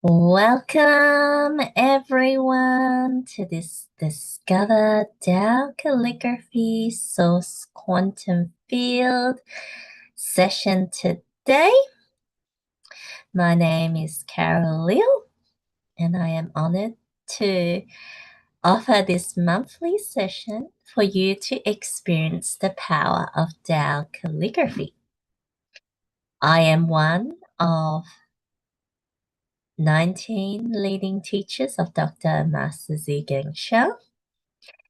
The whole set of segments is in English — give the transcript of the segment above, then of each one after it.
Welcome everyone to this Discover Tao Calligraphy Source Quantum Field session today. My name is Carol Liu and I am honored to offer this monthly session for you to experience the power of Tao Calligraphy. I am one of 19 leading teachers of Dr. Master Zhigang Shao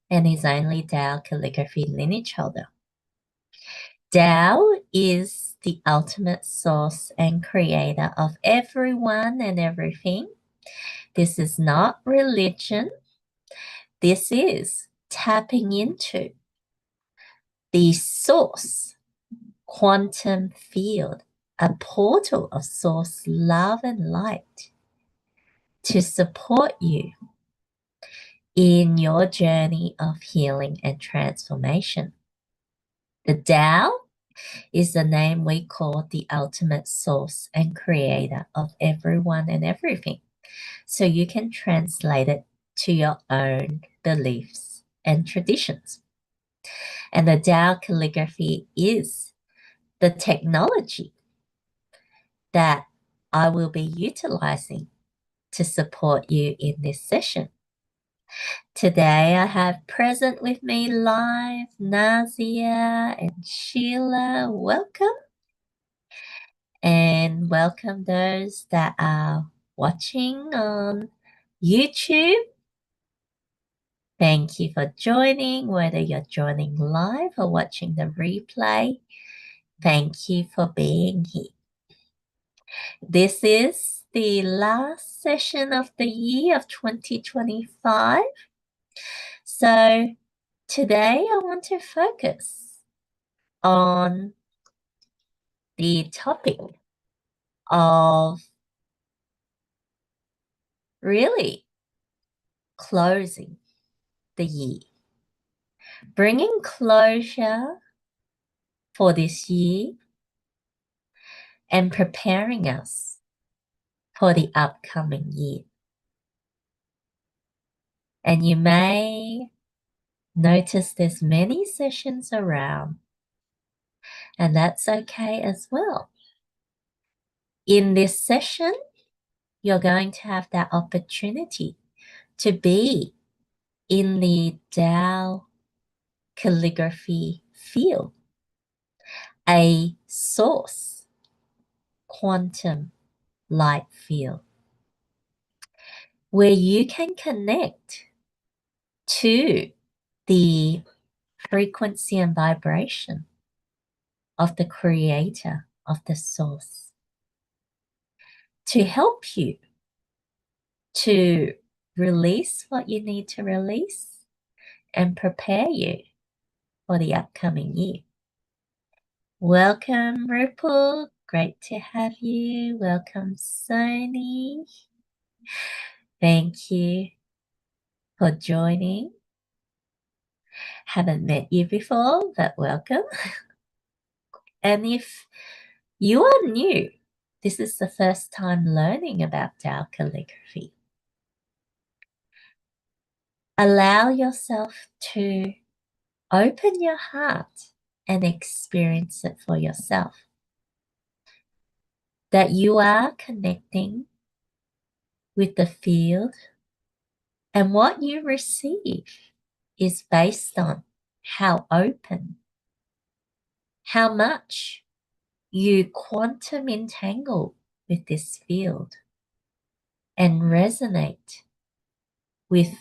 and his only Tao Calligraphy lineage holder. Tao is the ultimate source and creator of everyone and everything. This is not religion. This is tapping into the source quantum field, a portal of source love and light to support you in your journey of healing and transformation. The Tao is the name we call the ultimate source and creator of everyone and everything. So you can translate it to your own beliefs and traditions. And the Tao calligraphy is the technology that I will be utilizing to support you in this session. Today I have present with me live Nazia and Sheila. Welcome. And welcome those that are watching on YouTube. Thank you for joining, whether you're joining live or watching the replay. Thank you for being here. This is the last session of the year of 2025. So today I want to focus on the topic of really closing the year, bringing closure for this year and preparing us for the upcoming year. And you may notice there's many sessions around, and that's okay as well. In this session, you're going to have that opportunity to be in the Tao calligraphy field, a source quantum light field, where you can connect to the frequency and vibration of the creator of the source to help you to release what you need to release and prepare you for the upcoming year. Welcome, Ripple. Great to have you. Welcome, Sony. Thank you for joining. Haven't met you before, but welcome. And if you are new, this is the first time learning about Tao calligraphy, allow yourself to open your heart and experience it for yourself. That you are connecting with the field, and what you receive is based on how open, how much you quantum entangle with this field and resonate with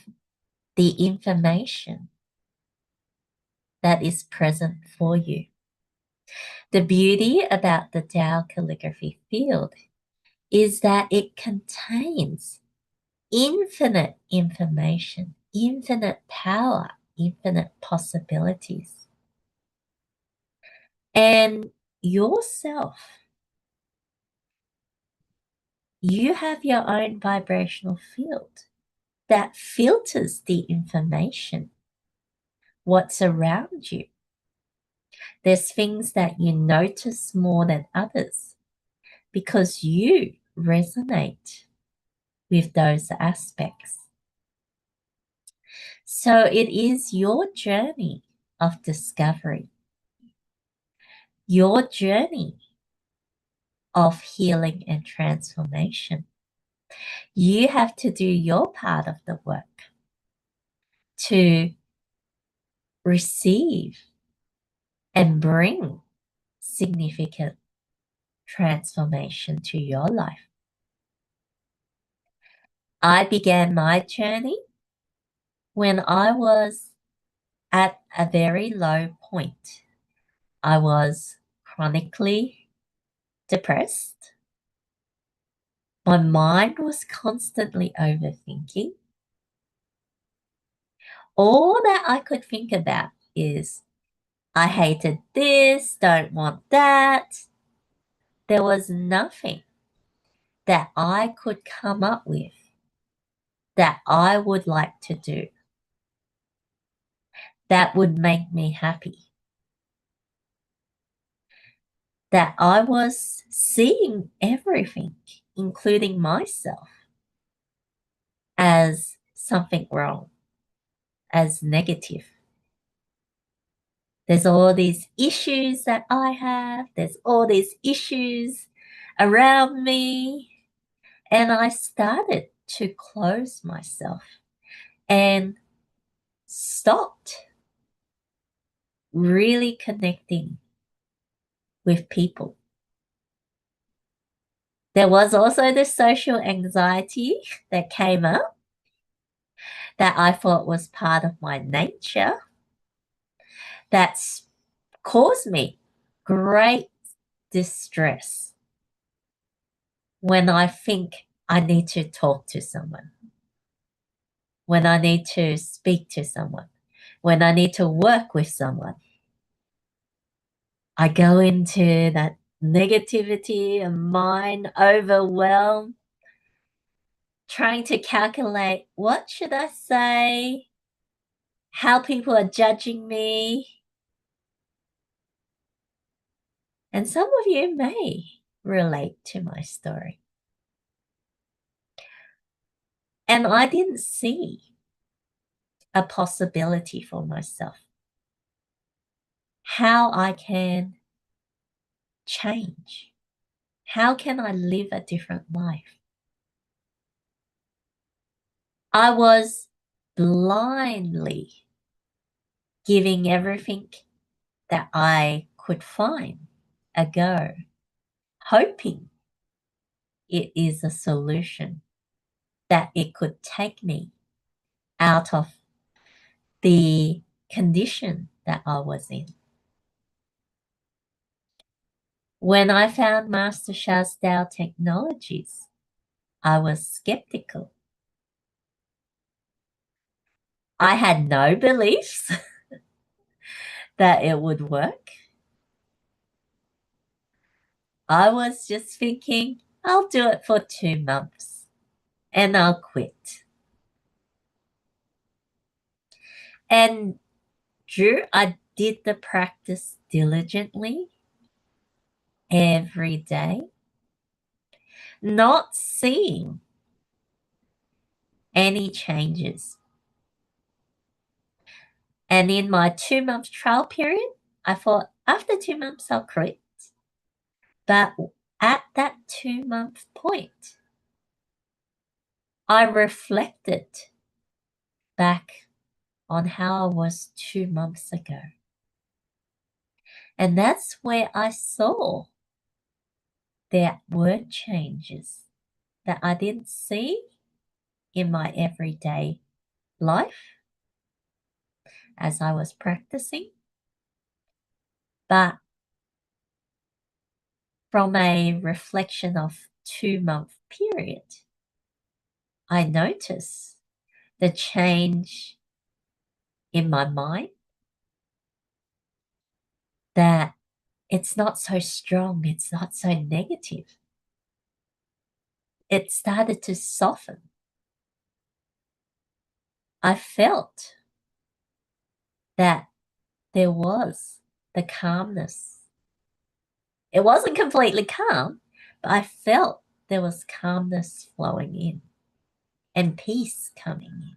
the information that is present for you. The beauty about the Tao calligraphy field is that it contains infinite information, infinite power, infinite possibilities. And yourself, you have your own vibrational field that filters the information, what's around you. There's things that you notice more than others because you resonate with those aspects. So it is your journey of discovery, your journey of healing and transformation. You have to do your part of the work to receive and bring significant transformation to your life. I began my journey when I was at a very low point. I was chronically depressed. My mind was constantly overthinking. All that I could think about is, I hated this, don't want that. There was nothing that I could come up with that I would like to do that would make me happy. That I was seeing everything, including myself, as something wrong, as negative. There's all these issues that I have, there's all these issues around me, and I started to close myself and stopped really connecting with people. There was also the social anxiety that came up that I thought was part of my nature that's caused me great distress when I think I need to talk to someone, when I need to speak to someone, when I need to work with someone. I go into that negativity and mind overwhelmed, trying to calculate what should I say, how people are judging me. And some of you may relate to my story. And I didn't see a possibility for myself, how I can change. How can I live a different life? I was blindly giving everything that I could find a go, hoping it is a solution, that it could take me out of the condition that I was in. When I found Master Sha's Tao technologies, I was skeptical. I had no beliefs that it would work. I was just thinking, I'll do it for 2 months and I'll quit. And I did the practice diligently every day, not seeing any changes. And in my 2-month trial period, I thought after 2 months I'll quit. But at that 2-month point, I reflected back on how I was 2 months ago. And that's where I saw there were changes that I didn't see in my everyday life as I was practicing. But from a reflection of 2-month period, I noticed the change in my mind, that it's not so strong, it's not so negative. It started to soften. I felt that there was the calmness. It wasn't completely calm, but I felt there was calmness flowing in. and peace coming in.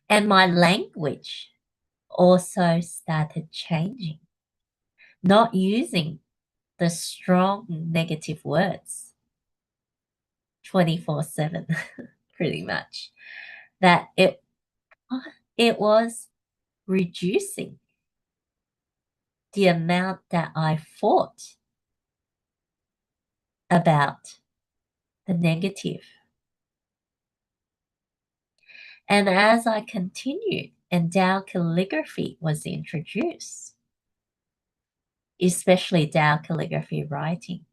And my language also started changing, not using the strong negative words 24/7, pretty much. That it was reducing the amount that I thought about the negative. And as I continued and Tao calligraphy was introduced, especially Tao calligraphy writing,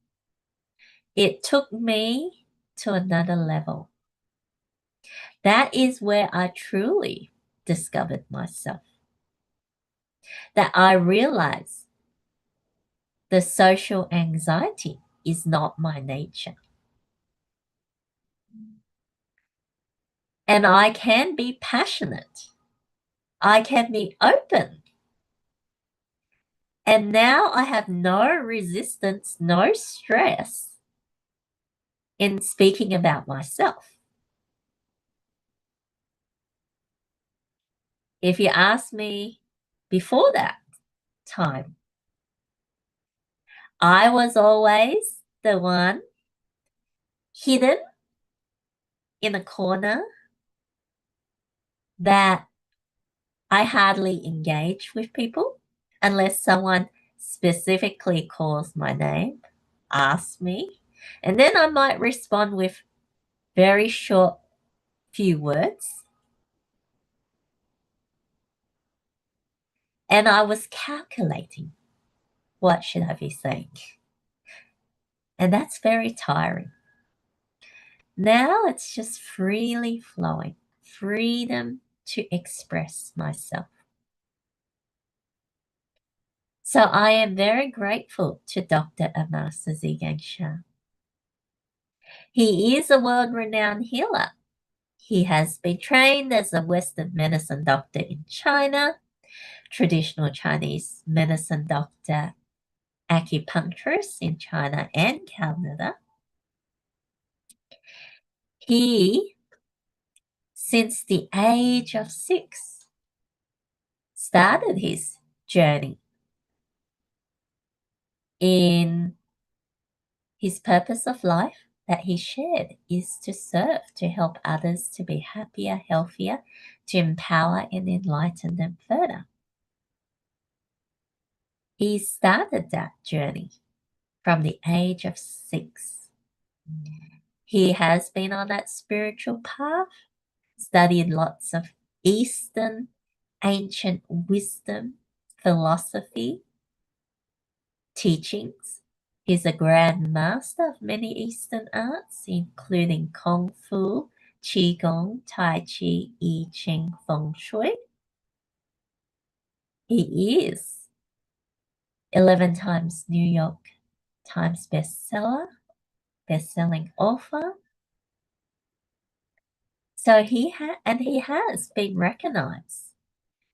it took me to another level. That is where I truly discovered myself. That I realized the social anxiety is not my nature. And I can be passionate. I can be open. And now I have no resistance, no stress in speaking about myself. If you ask me before that time, I was always the one hidden in a corner that I hardly engage with people unless someone specifically calls my name, asks me, and then I might respond with very short few words. And I was calculating, what should I be saying? And that's very tiring. Now it's just freely flowing, freedom to express myself. So I am very grateful to Dr. Amasa Zigangsha. He is a world-renowned healer. He has been trained as a Western medicine doctor in China, traditional Chinese medicine doctor, acupuncturist in China and Canada. He, since the age of 6, started his journey in his purpose of life that he shared is to serve, to help others to be happier, healthier, to empower and enlighten them further. He started that journey from the age of 6. He has been on that spiritual path, studied lots of Eastern ancient wisdom, philosophy, teachings. He's a grand master of many Eastern arts, including Kung Fu, Qigong, Tai Chi, I Ching, Feng Shui. He is 11 times New York Times best-selling author. So he has been recognized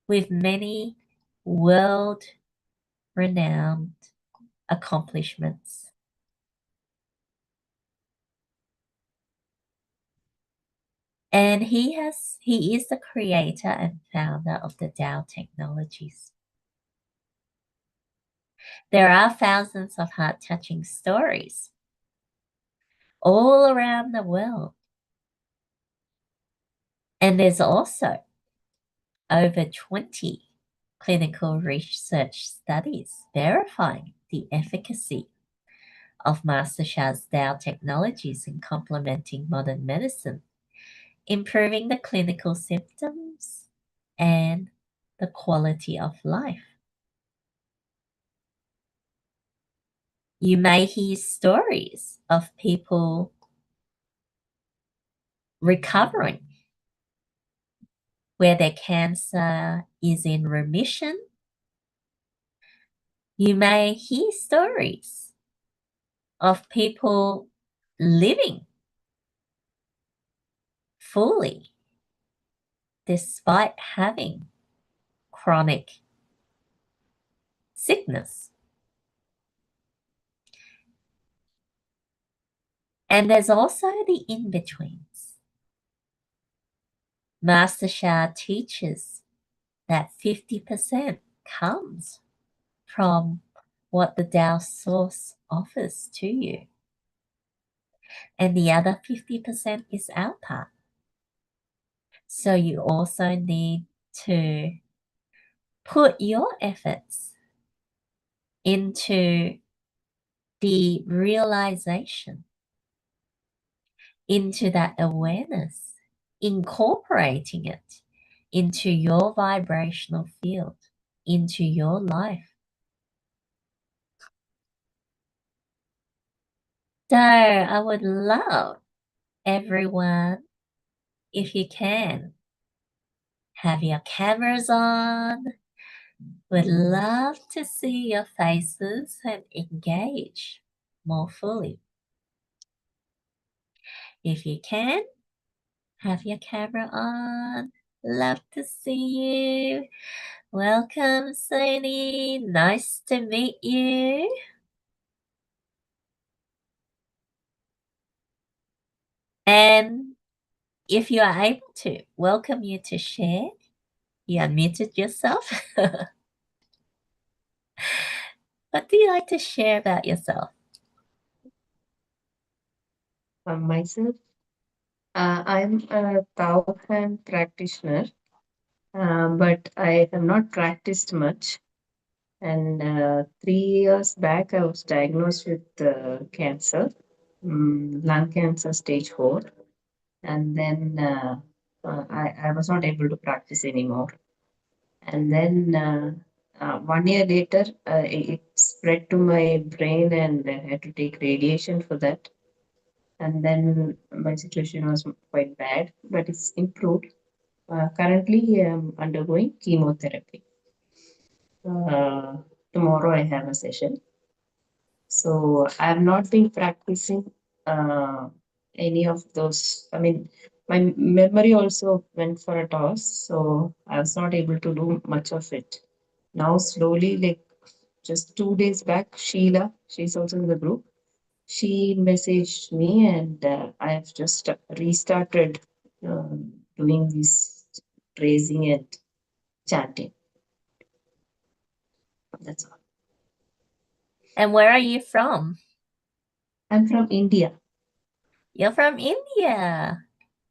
with many world-renowned accomplishments. And he is the creator and founder of the Tao technologies. There are thousands of heart-touching stories all around the world. And there's also over 20 clinical research studies verifying the efficacy of Master Sha's Tao technologies in complementing modern medicine, improving the clinical symptoms and the quality of life. You may hear stories of people recovering where their cancer is in remission. You may hear stories of people living fully despite having chronic sickness. And there's also the in-betweens. Master Sha teaches that 50% comes from what the Tao Source offers to you. And the other 50% is our part. So you also need to put your efforts into the realization, into that awareness, incorporating it into your vibrational field, into your life. So I would love everyone, if you can, have your cameras on. Would love to see your faces and engage more fully. If you can, have your camera on. Love to see you. Welcome, Sony. Nice to meet you. And if you are able to, welcome you to share. You unmuted yourself. What do you like to share about yourself? Myself, I'm a Tao hand practitioner, but I have not practiced much. And 3 years back, I was diagnosed with cancer, lung cancer stage 4. And then I was not able to practice anymore. And then 1 year later, it spread to my brain, and I had to take radiation for that. And then my situation was quite bad, but it's improved. Currently, I'm undergoing chemotherapy. Tomorrow, I have a session. So I've not been practicing uh, any of those. I mean, my memory also went for a toss, so I was not able to do much of it. Now, slowly, like just 2 days back, Sheila, she's also in the group, she messaged me, and I've just restarted doing this praising and chanting. That's all. And where are you from? I'm from India. You're from India.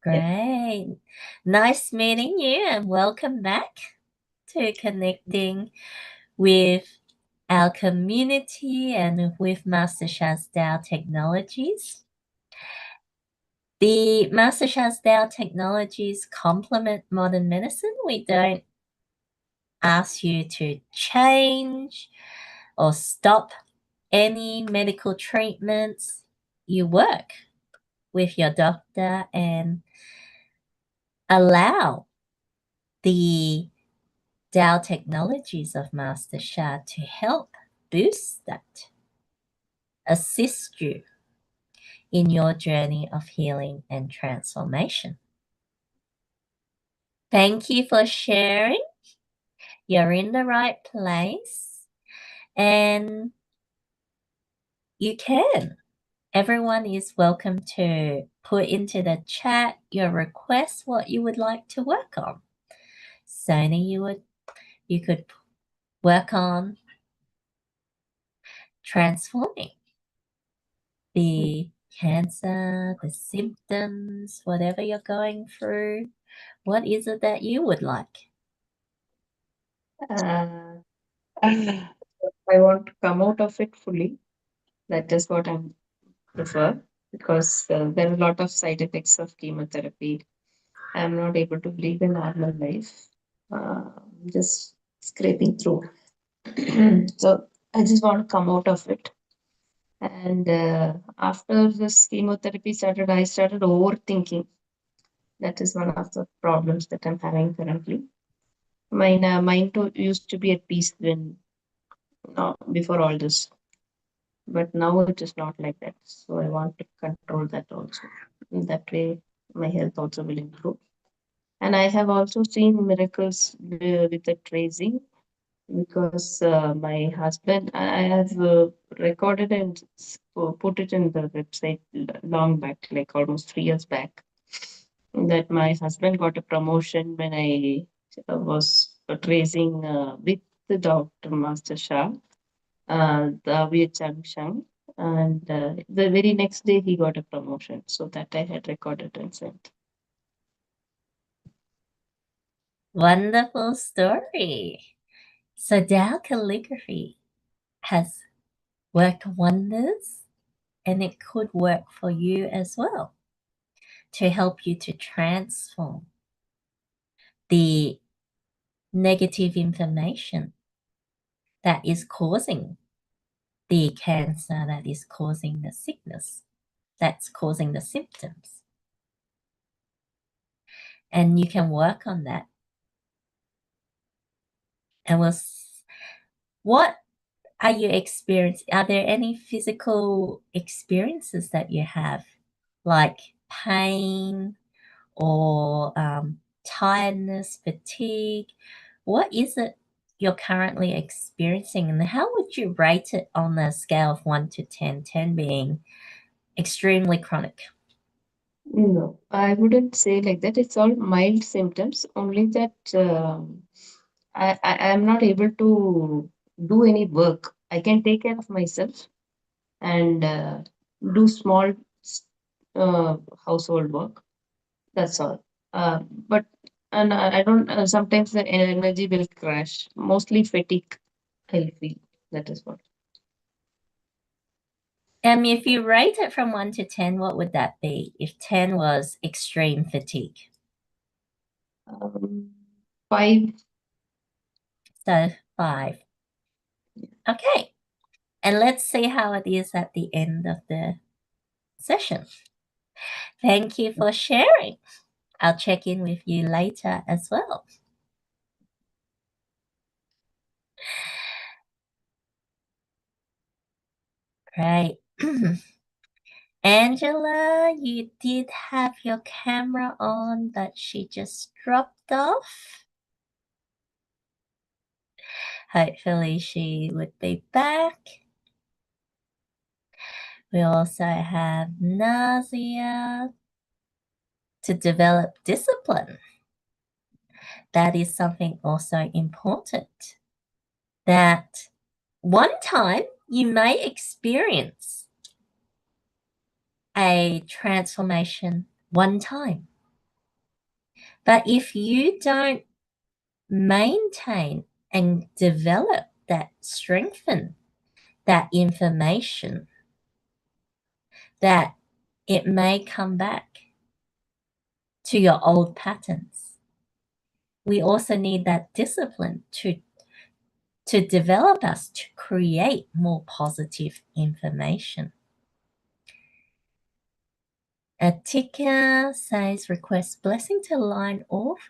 Great. Nice meeting you and welcome back to connecting with our community and with Master Sha's Tao Technologies. The Master Sha's Tao Technologies complement modern medicine. We don't ask you to change or stop any medical treatments. You work with your doctor and allow the Tao Technologies of Master Sha to help boost that, assist you in your journey of healing and transformation. Thank you for sharing. You're in the right place and you can. Everyone is welcome to put into the chat your request, what you would like to work on. Sony, you could work on transforming the cancer, the symptoms, whatever you're going through. What is it that you would like? Uh, I want to come out of it fully. That is what I prefer, because there are a lot of side effects of chemotherapy. I'm not able to live a normal life. Uh, just scraping through. So I just want to come out of it. And after this chemotherapy started, I started overthinking. That is one of the problems that I'm having currently. My mind used to be at peace when before all this, but now it is not like that. So I want to control that also. In that way, my health also will improve. And I have also seen miracles with the tracing, because my husband, I have recorded and put it in the website long back, like almost 3 years back, that my husband got a promotion when I was tracing with the Dr. Master Shah, the Viet Chang Shang, and the very next day he got a promotion. So that I had recorded and sent. Wonderful story. So Tao Calligraphy has worked wonders, and it could work for you as well to help you to transform the negative information that is causing the cancer, that is causing the sickness, that's causing the symptoms. And you can work on that. And what are you experiencing? Are there any physical experiences that you have, like pain or tiredness, fatigue? What is it you're currently experiencing, and how would you rate it on a scale of 1 to 10, 10 being extremely chronic? No, I wouldn't say like that. It's all mild symptoms, only that I am not able to do any work. I can take care of myself and do small uh, household work. That's all. But and I don't. Sometimes the energy will crash. Mostly fatigue. I'll feel. That is what. If you rate it from 1 to 10, what would that be if 10 was extreme fatigue? Um, 5. So 5. Okay. And let's see how it is at the end of the session. Thank you for sharing. I'll check in with you later as well. Great. Angela, you did have your camera on, but she just dropped off. Hopefully she would be back. We also have Nazia. To develop discipline. That is something also important. That one time you may experience a transformation one time. But if you don't maintain and develop that, strengthen that information, that it may come back to your old patterns. We also need that discipline to develop us to create more positive information. Atika says, request blessing to line off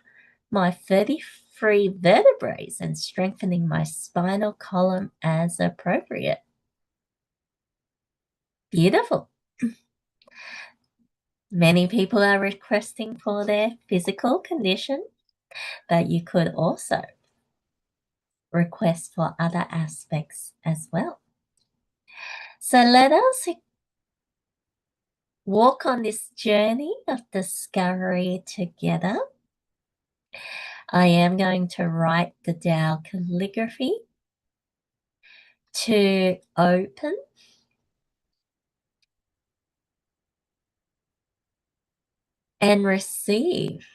my 33 vertebrae and strengthening my spinal column as appropriate. Beautiful. Many people are requesting for their physical condition, but you could also request for other aspects as well. So let us walk on this journey of discovery together. I am going to write the Tao calligraphy to open and receive.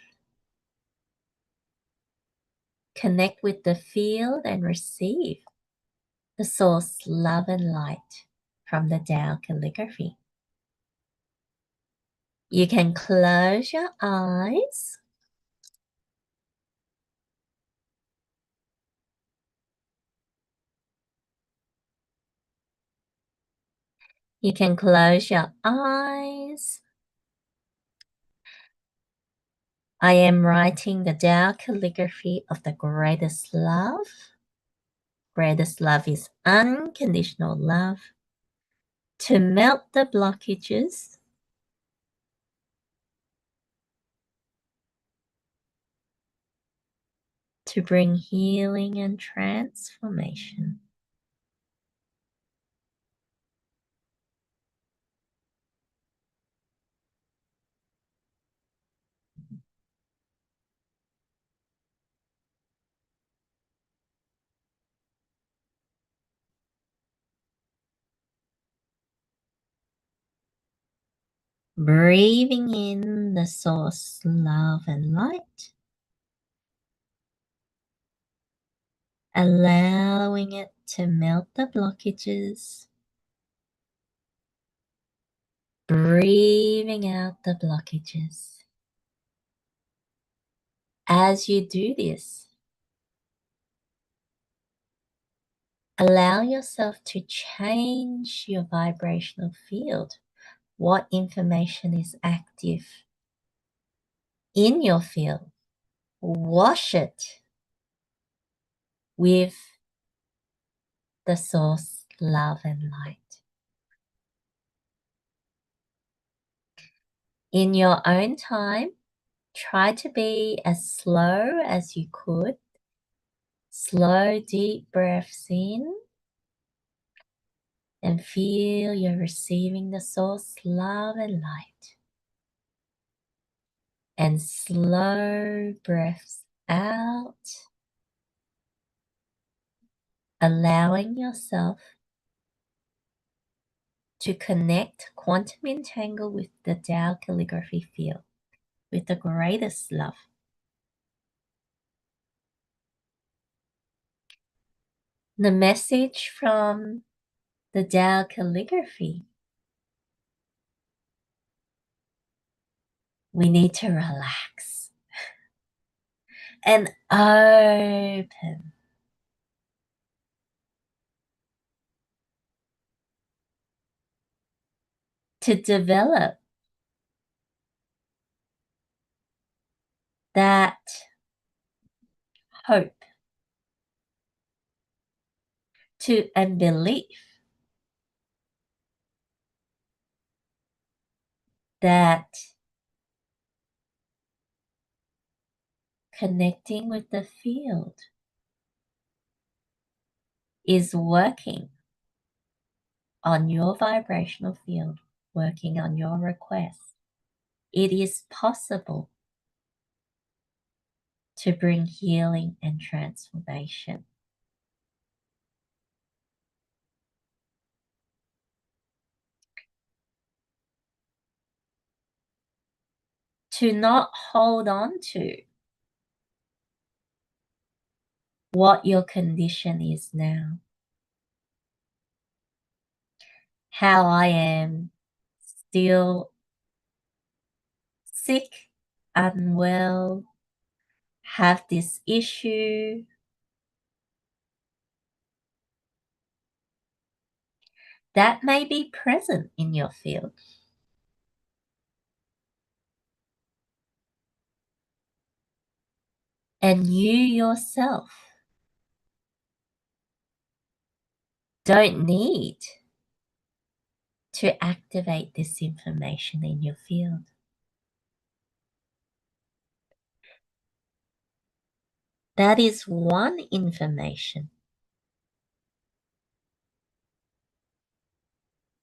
Connect with the field and receive the source love and light from the Tao calligraphy. You can close your eyes. You can close your eyes. I am writing the Tao calligraphy of the greatest love. Greatest love is unconditional love. To melt the blockages, to bring healing and transformation. Breathing in the source, love, and light. Allowing it to melt the blockages. Breathing out the blockages. As you do this, allow yourself to change your vibrational field. What information is active in your field? Wash it with the source, love, and light. In your own time, try to be as slow as you could. Slow, deep breaths in. And feel you're receiving the source, love, and light. And slow breaths out. Allowing yourself to connect, quantum entangle with the Tao Calligraphy field, with the greatest love. The message from the Tao Calligraphy: we need to relax and open. To develop that hope and belief that connecting with the field is working on your vibrational field, working on your request. It is possible to bring healing and transformation. To not hold on to what your condition is now. How I am still sick, unwell, have this issue. That may be present in your field. And you yourself don't need to activate this information in your field. That is one information.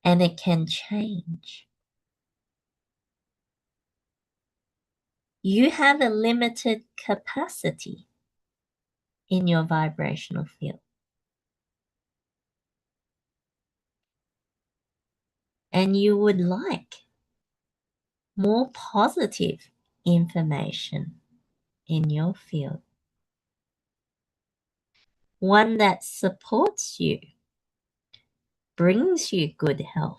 And it can change. You have a limited capacity in your vibrational field. And you would like more positive information in your field. One that supports you, brings you good health,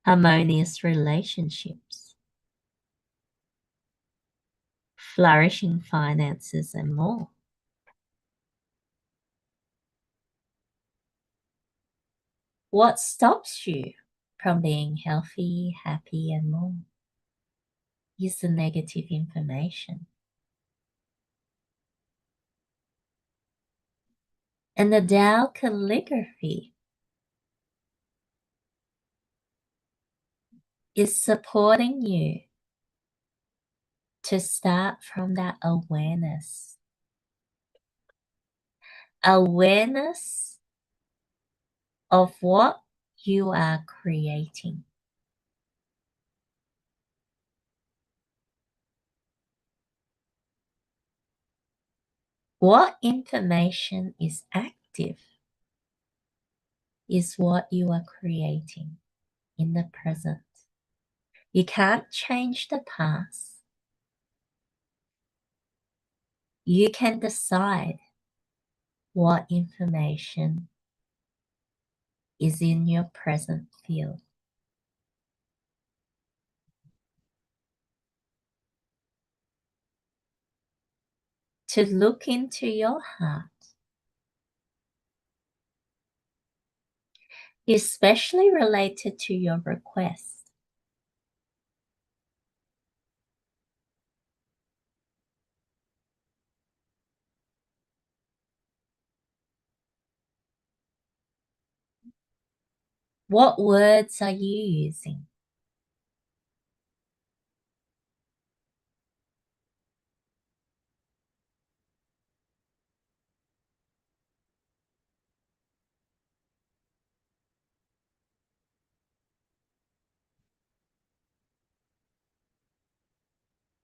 harmonious relationships, flourishing finances, and more. What stops you from being healthy, happy, and more is the negative information. And the Tao Calligraphy is supporting you to start from that awareness. Awareness of what you are creating. What information is active is what you are creating. in the present. You can't change the past. You can decide what information is in your present field. To look into your heart, especially related to your request. What words are you using?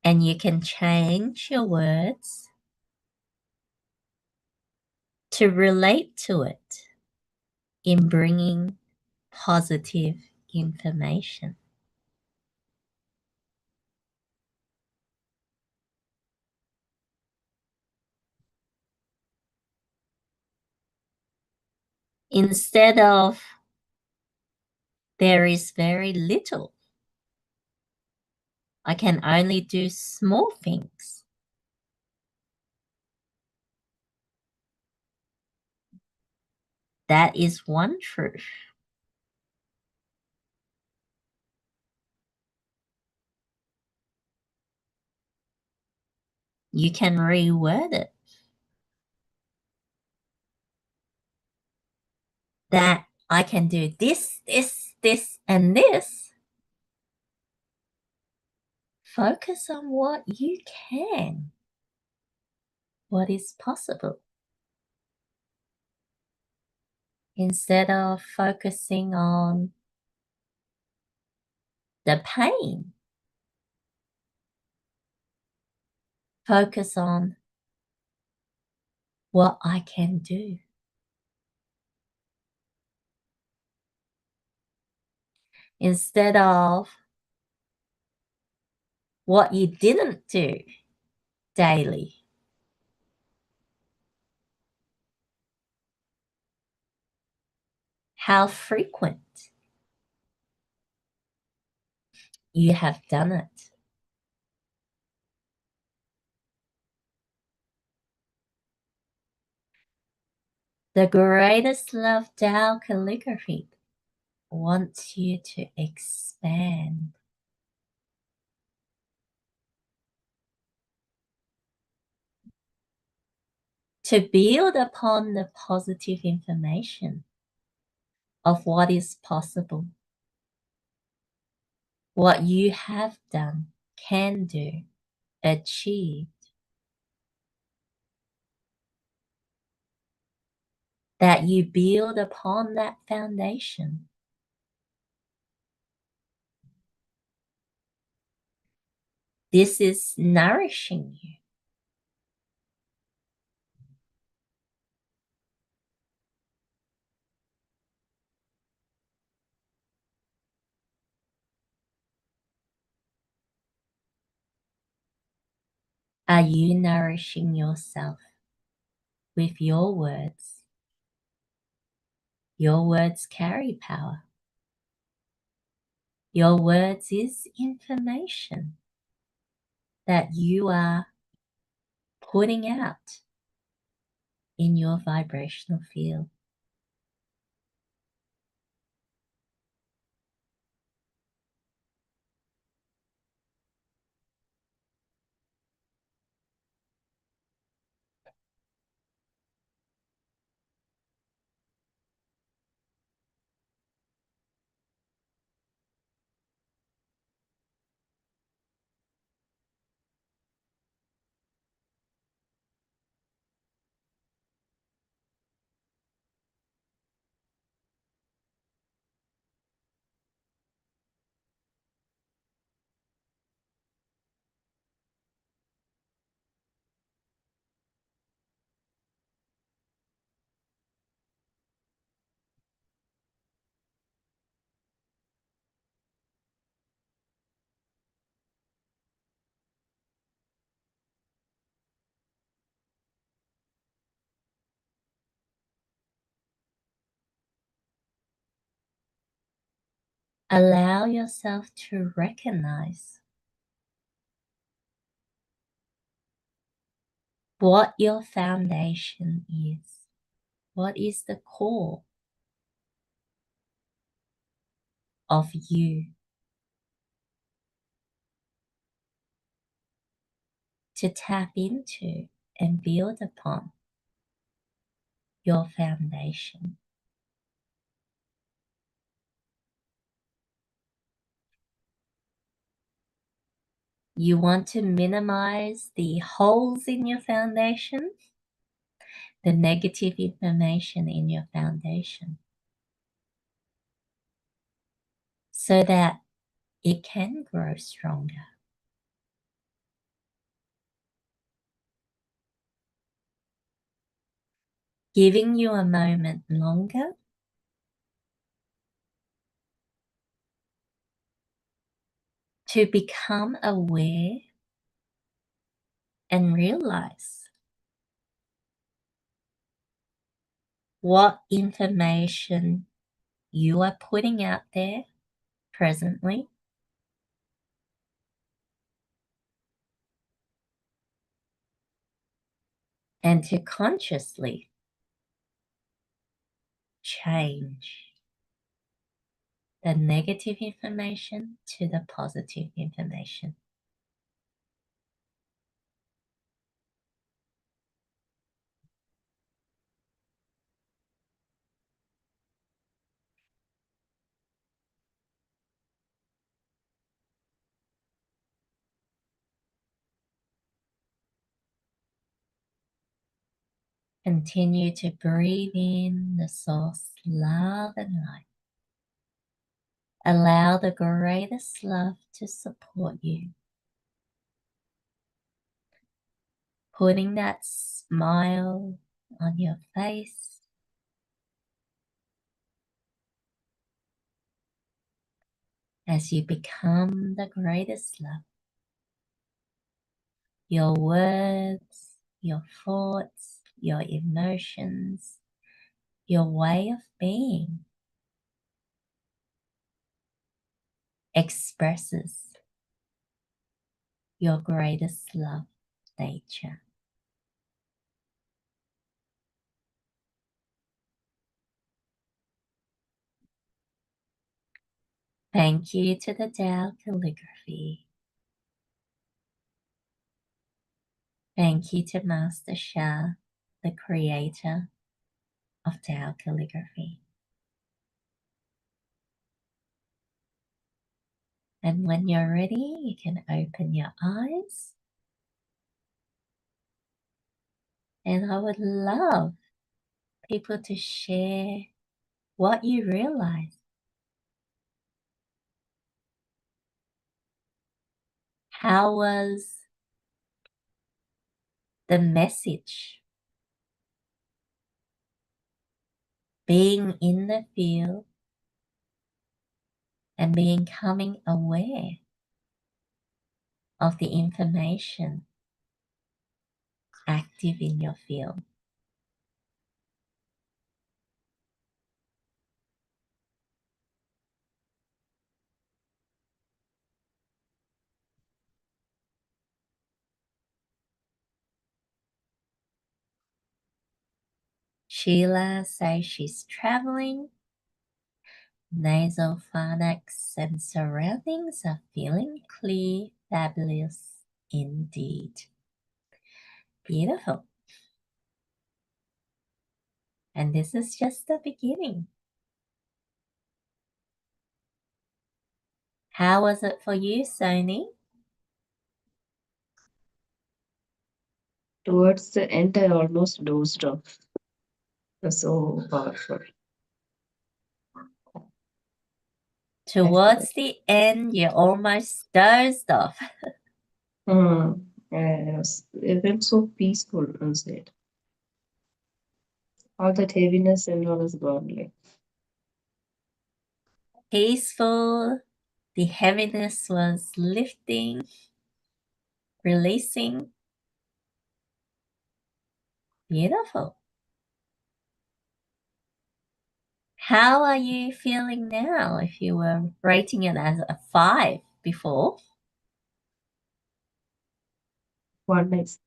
And you can change your words to relate to it in bringing positive information. Instead of there is very little, I can only do small things. That is one truth. You can reword it. That I can do this, and this. Focus on what you can, what is possible. Instead of focusing on the pain, focus on what I can do. Instead of what you didn't do daily. How frequent you have done it. The greatest love Tao Calligraphy wants you to expand. To build upon the positive information of what is possible, what you have done, can do, achieve. That you build upon that foundation. This is nourishing you. Are you nourishing yourself with your words? Your words carry power. Your words is information that you are putting out in your vibrational field. Allow yourself to recognize what your foundation is. What is the core of you to tap into and build upon your foundation? You want to minimize the holes in your foundation, the negative information in your foundation, so that it can grow stronger. Giving you a moment longer to become aware and realize what information you are putting out there presently, and to consciously change the negative information to the positive information. Continue to breathe in the source love and light. Allow the greatest love to support you. Putting that smile on your face. As you become the greatest love. Your words, your thoughts, your emotions, your way of being expresses your greatest love nature. Thank you to the Tao Calligraphy. Thank you to Master Sha, the creator of Tao Calligraphy. And when you're ready, you can open your eyes. And I would love people to share what you realize. How was the message? Being in the field and becoming aware of the information active in your field. Sheila says she's traveling. Nasopharynx and surroundings are feeling clear, fabulous indeed. Beautiful. And this is just the beginning. How was it for you, Sony? Towards the end, I almost dozed off. It was so powerful. Towards the end, you almost dozed off. It felt so peaceful inside. All that heaviness and all is gone. Like, Peaceful. The heaviness was lifting, releasing. Beautiful. How are you feeling now if you were rating it as a 5 before? 1 is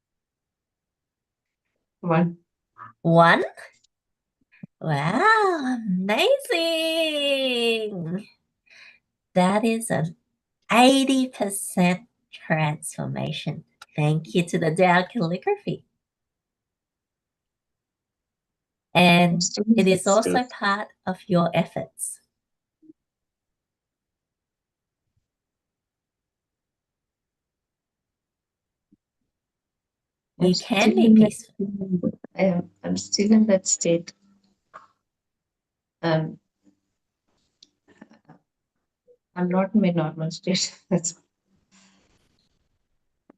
1. 1? Wow, amazing! That is an 80% transformation. Thank you to the Tao Calligraphy. And it is also part of your efforts. You can be peaceful. I'm still in that state. I'm not in my normal state. That's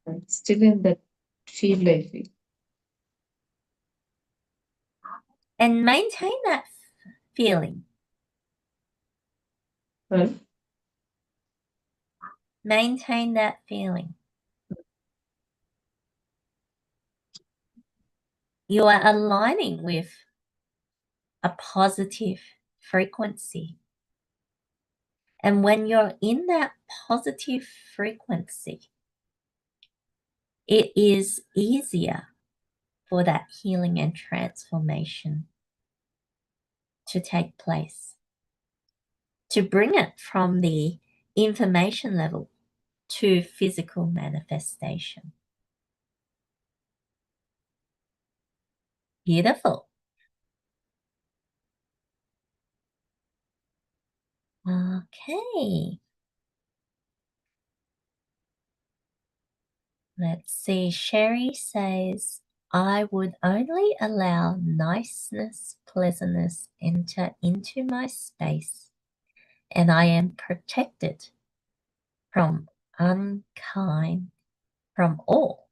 I'm still in that feel I feel. And maintain that feeling. Well, Maintain that feeling. You are aligning with a positive frequency. And when you're in that positive frequency, it is easier for that healing and transformation to take place. To bring it from the information level to physical manifestation. Beautiful. Okay. Let's see. Sherry says, I would only allow niceness, pleasantness enter into my space, and I am protected from unkind, from all.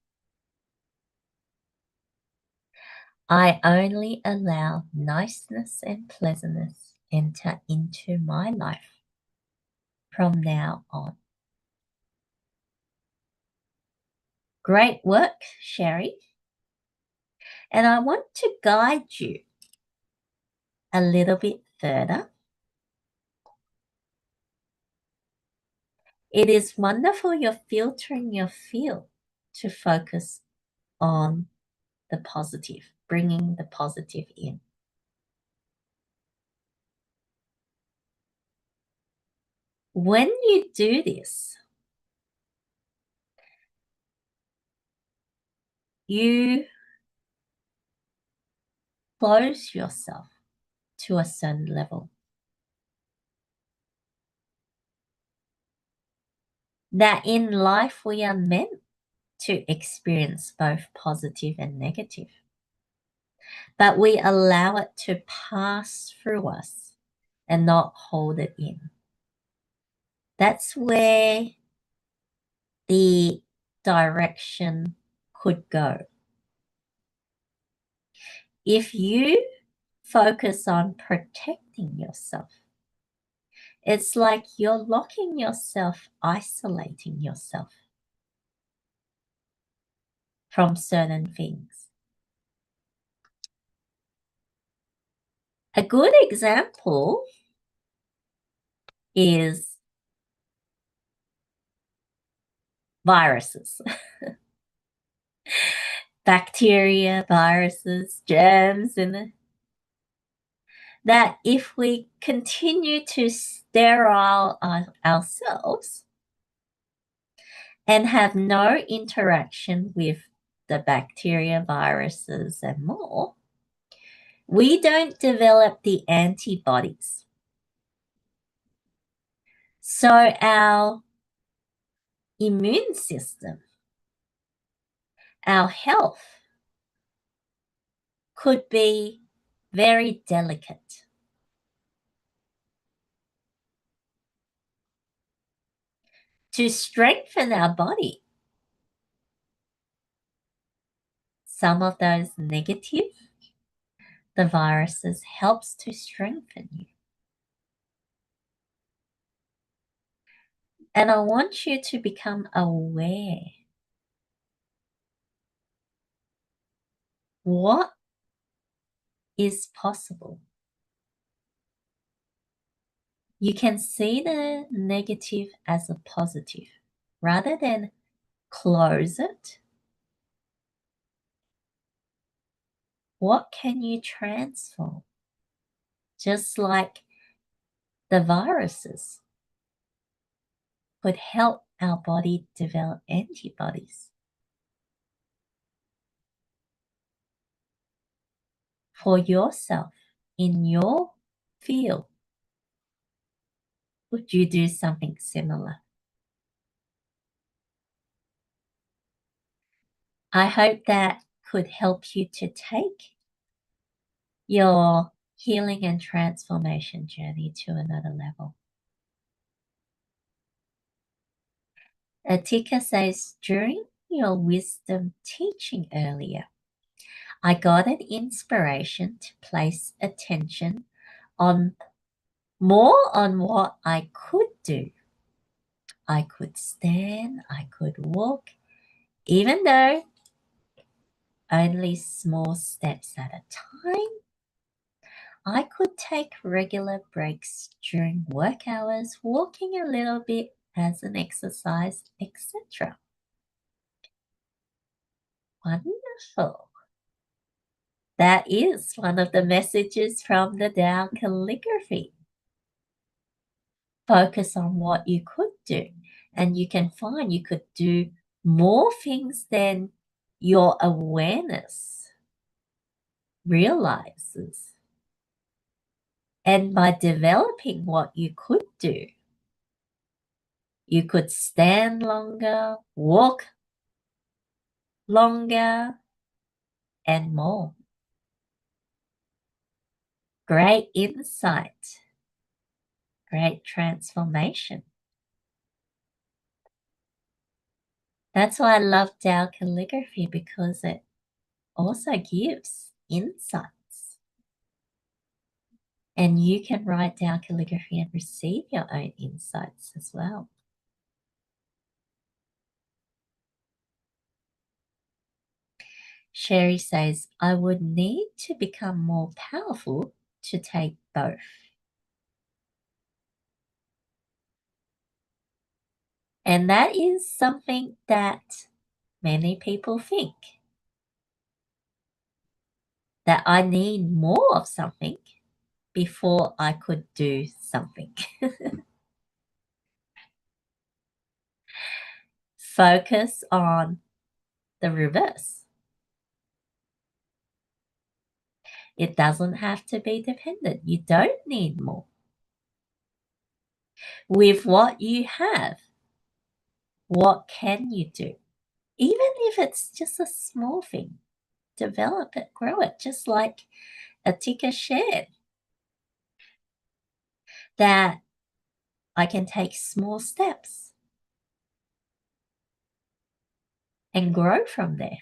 I only allow niceness and pleasantness enter into my life from now on. Great work, Sherry. And I want to guide you a little bit further. It is wonderful you're filtering your field to focus on the positive, bringing the positive in. When you do this, you close yourself to a certain level. That in life we are meant to experience both positive and negative, but we allow it to pass through us and not hold it in. That's where the direction could go. If you focus on protecting yourself, it's like you're locking yourself, isolating yourself from certain things. A good example is viruses. Bacteria, viruses, germs, and that if we continue to sterile ourselves and have no interaction with the bacteria, viruses, and more, we don't develop the antibodies. So our immune system, our health could be very delicate. To strengthen our body, some of those negative, the viruses helps to strengthen you. And I want you to become aware. What is possible You can see the negative as a positive rather than close it. What can you transform? Just like the viruses could help our body develop antibodies. For yourself, in your field, would you do something similar? I hope that could help you to take your healing and transformation journey to another level. Atika says, during your wisdom teaching earlier, I got an inspiration to place attention on more on what I could do. I could stand, I could walk, even though only small steps at a time. I could take regular breaks during work hours, walking a little bit as an exercise, etc. Wonderful. That is one of the messages from the Tao Calligraphy. Focus on what you could do, and you can find you could do more things than your awareness realizes. And by developing what you could do, you could stand longer, walk longer, and more. Great insight, great transformation. That's why I love Tao Calligraphy, because it also gives insights. And you can write Tao Calligraphy and receive your own insights as well. Sherry says, I would need to become more powerful to take both. And that is something that many people think. That I need more of something before I could do something. Focus on the reverse. It doesn't have to be dependent. You don't need more. With what you have, what can you do? Even if it's just a small thing, develop it, grow it, just like Atika shared. That I can take small steps and grow from there.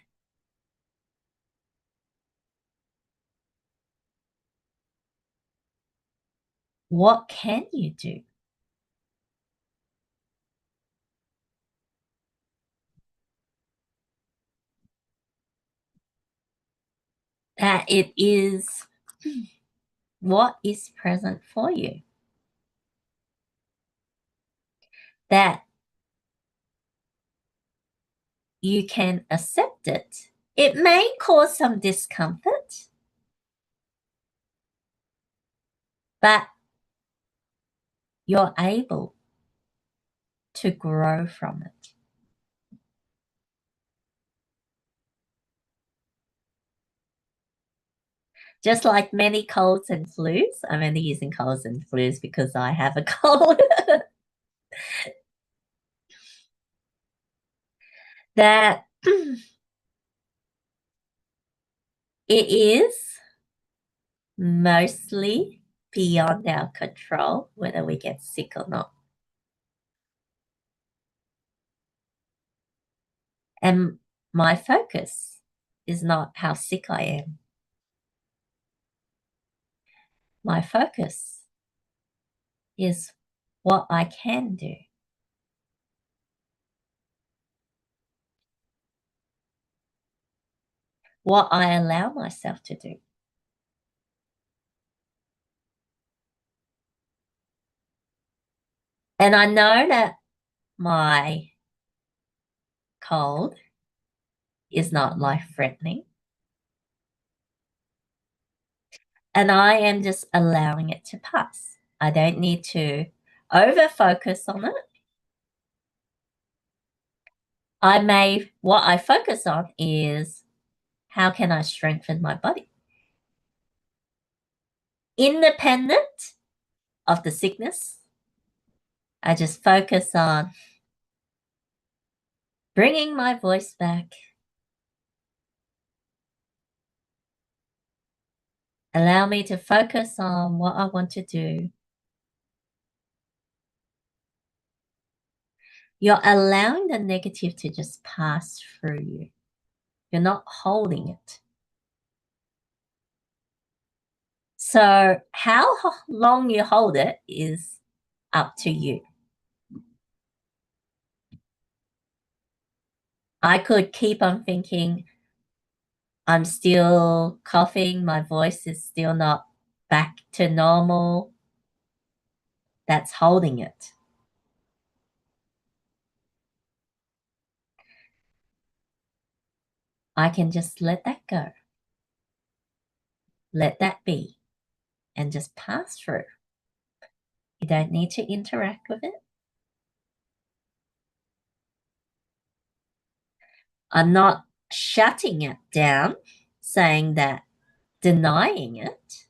What can you do? That it is what is present for you. That you can accept it. It may cause some discomfort, but you're able to grow from it. Just like many colds and flus, I'm only using colds and flus because I have a cold. That it is mostly beyond our control whether we get sick or not. And my focus is not how sick I am. My focus is what I can do. What I allow myself to do. And I know that my cold is not life-threatening. And I am just allowing it to pass. I don't need to over-focus on it. What I focus on is how can I strengthen my body? Independent of the sickness, I just focus on bringing my voice back. Allow me to focus on what I want to do. You're allowing the negative to just pass through you. You're not holding it. So how long you hold it is up to you. I could keep on thinking, I'm still coughing, my voice is still not back to normal. That's holding it. I can just let that go. Let that be and just pass through. You don't need to interact with it. I'm not shutting it down, saying that, denying it,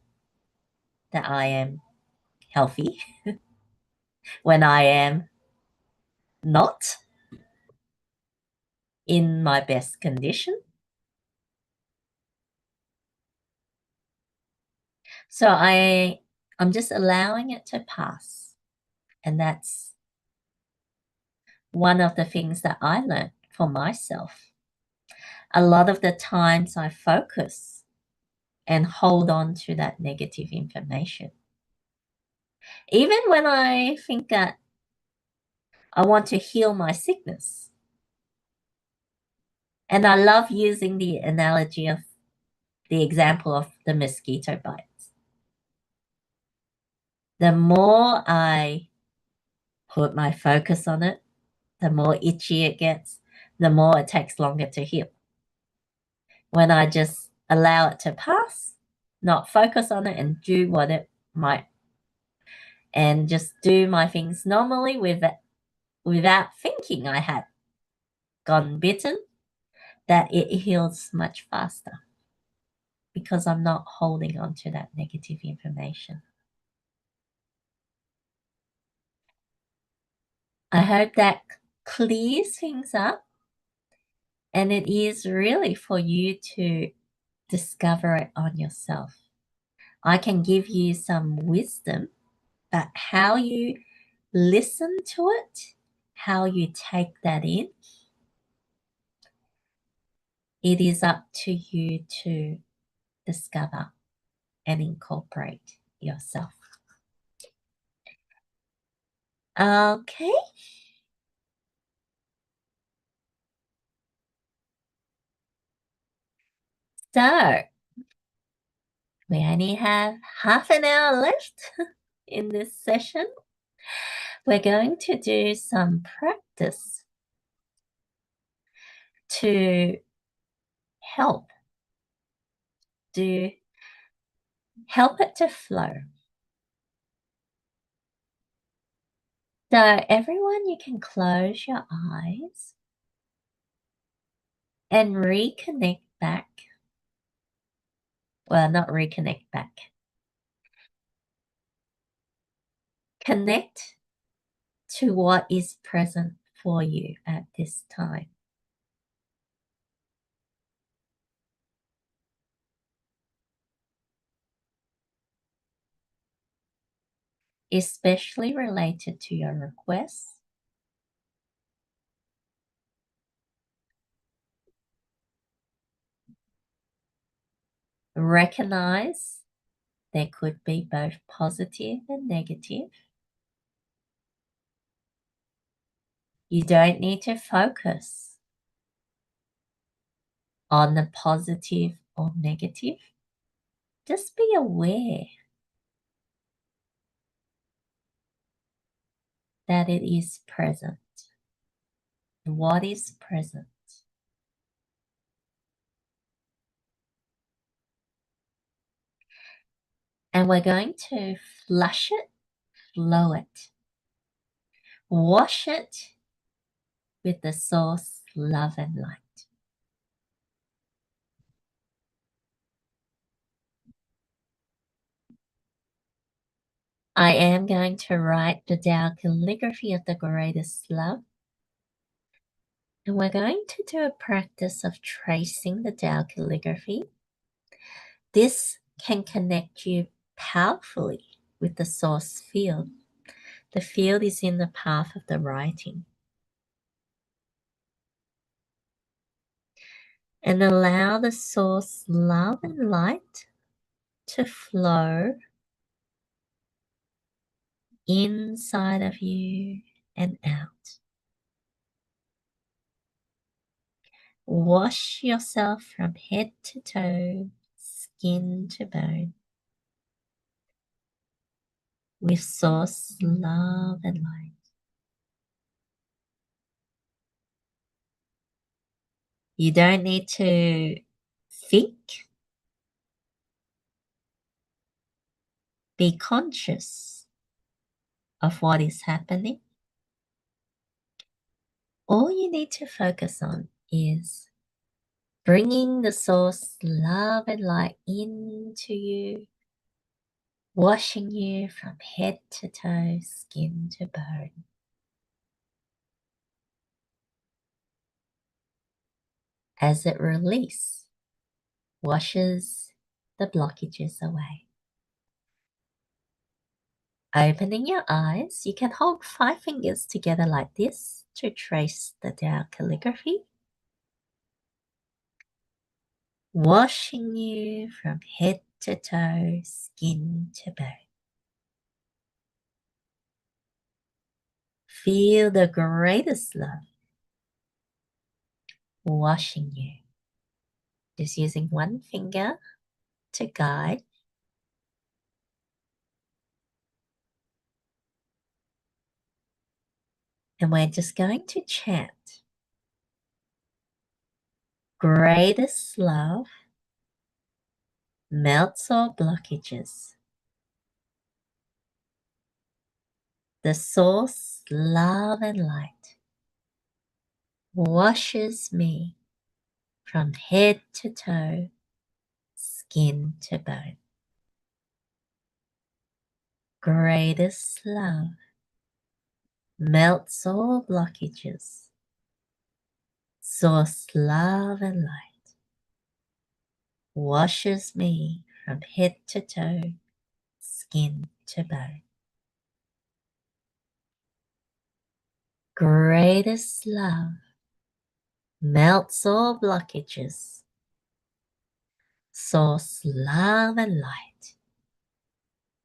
that I am healthy when I am not in my best condition. So I'm just allowing it to pass. And that's one of the things that I learned for myself. A lot of the times I focus and hold on to that negative information. Even when I think that I want to heal my sickness. And I love using the analogy of the example of the mosquito bites. The more I put my focus on it, the more itchy it gets, the more it takes longer to heal. When I just allow it to pass, not focus on it and do what it might, and just do my things normally without thinking I had gotten bitten, that it heals much faster because I'm not holding on to that negative information. I hope that clears things up, and it is really for you to discover it on yourself. I can give you some wisdom, but how you listen to it, how you take that in, it is up to you to discover and incorporate yourself. Okay. So we only have half an hour left in this session. We're going to do some practice to help it to flow. So everyone, you can close your eyes and reconnect back. Well, not reconnect back. Connect to what is present for you at this time. Especially related to your requests. Recognize there could be both positive and negative. You don't need to focus on the positive or negative. Just be aware that it is present. What is present? And we're going to flush it, flow it, wash it with the source, love, and light. I am going to write the Tao calligraphy of the greatest love. And we're going to do a practice of tracing the Tao calligraphy. This can connect you powerfully with the source field. The field is in the path of the writing. And allow the source love and light to flow inside of you and out. Wash yourself from head to toe, skin to bone, with source love and light. You don't need to think. Be conscious of what is happening. All you need to focus on is bringing the source love and light into you, washing you from head to toe, skin to bone. As it releases, washes the blockages away. Opening your eyes, you can hold 5 fingers together like this to trace the Tao calligraphy. Washing you from head to toe, skin to bone. Feel the greatest love washing you. Just using 1 finger to guide. And we're just going to chant. Greatest love melts all blockages. The source, love and light, washes me from head to toe, skin to bone. Greatest love melts all blockages. Source, love and light, washes me from head to toe, skin to bone. Greatest love melts all blockages. Source, love and light,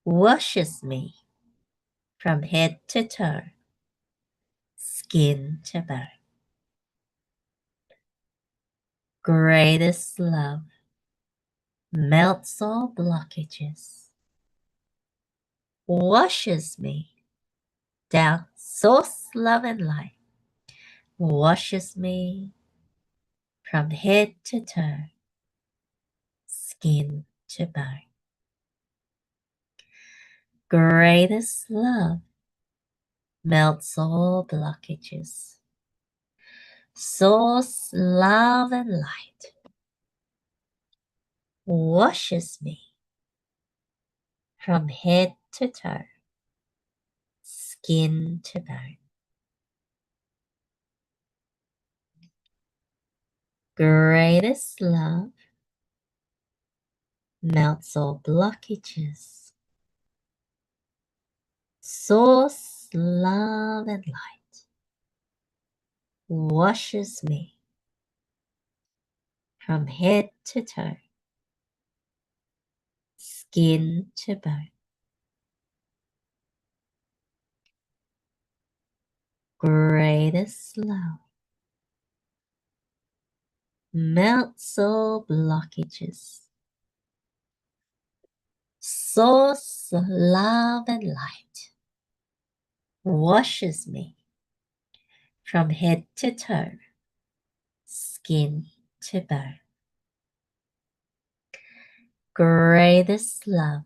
washes me from head to toe, skin to bone. Greatest love melts all blockages, washes me down. Source, love and light, washes me from head to toe, skin to bone. Greatest love melts all blockages. Source, love and light, washes me from head to toe, skin to bone. Greatest love melts all blockages. Source, love and light, washes me from head to toe, skin to bone. Greatest love melts all blockages. Source, love and light, washes me from head to toe, skin to bone. Greatest love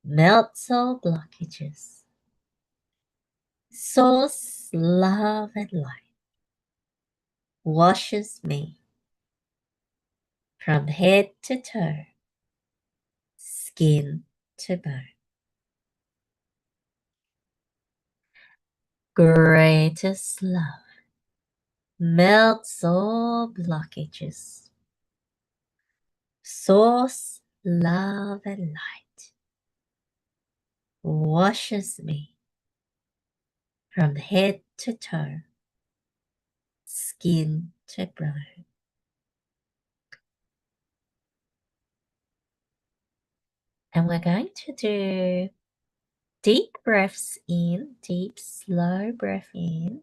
melts all blockages. Source, love, and light washes me from head to toe, skin to bone. Greatest love melts all blockages. Source, love, and light washes me from head to toe, skin to bone. And we're going to do deep breaths in, deep, slow breath in,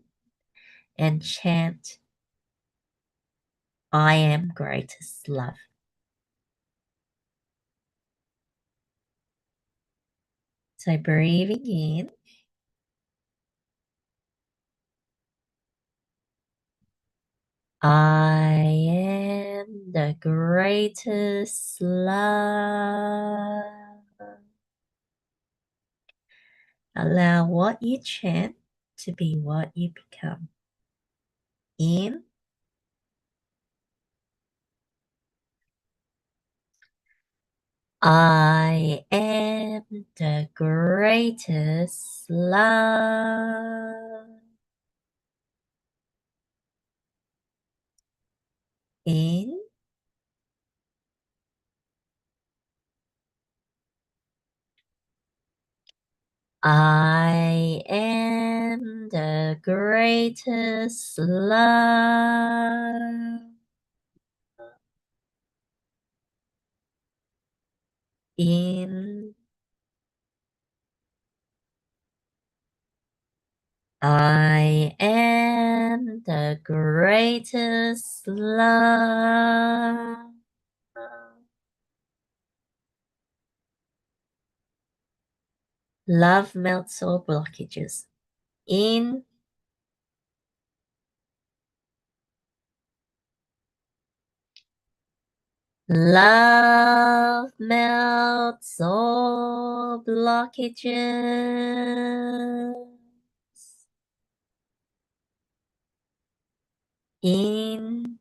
and chant, I am greatest love. So breathing in, I am the greatest love. Allow what you chant to be what you become. In, I am the greatest love. In, I am the greatest love. In, I am the greatest love. Love melts all blockages. In, love melts all blockages. In,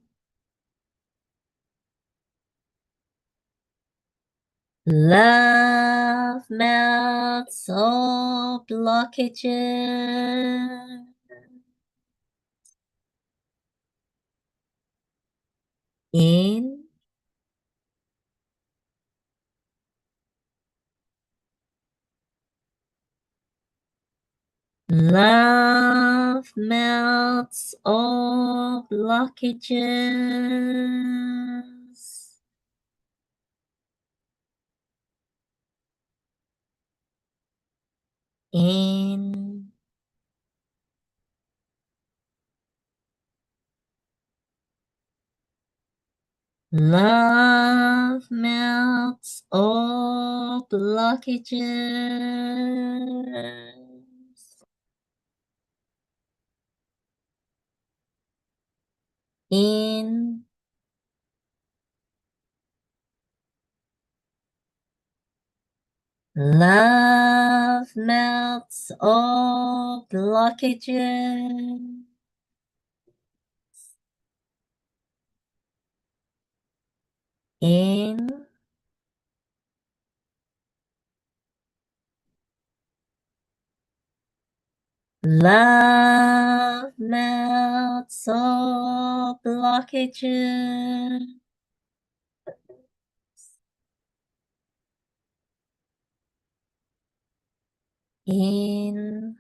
love melts all blockages. In, love melts all blockages. In, love melts all blockages. In, love melts all blockages. In, love melts all blockages. In,